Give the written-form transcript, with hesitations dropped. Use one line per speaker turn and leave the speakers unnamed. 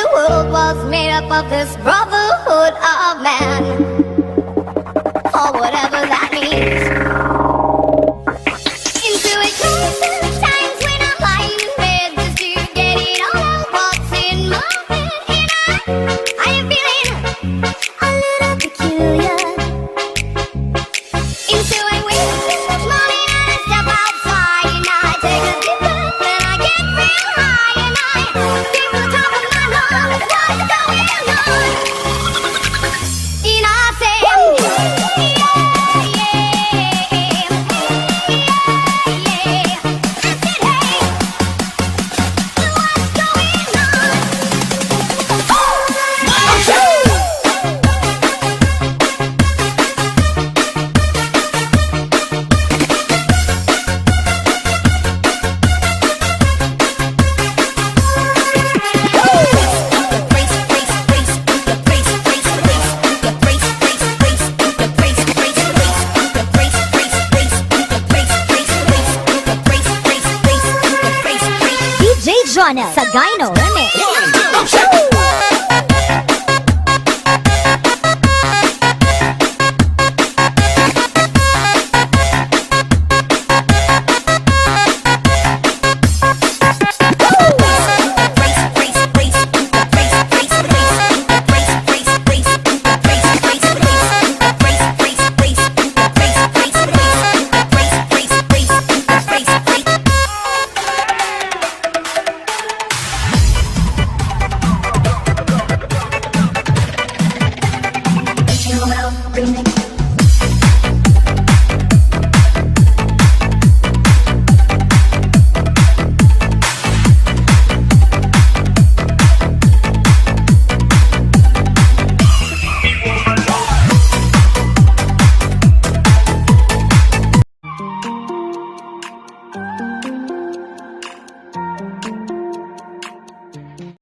the world was made up of this brotherhood of man, or whatever that means. Into a crisis times when I'm lying in bed just to get it all out what's in my head, and I am feeling a little peculiar. Into a wake in the morning and I step outside and I take a deep breath and I get real high and I think the top of my lungs, what's going on? And I say,
DJ Jonah sa Gyno Remix.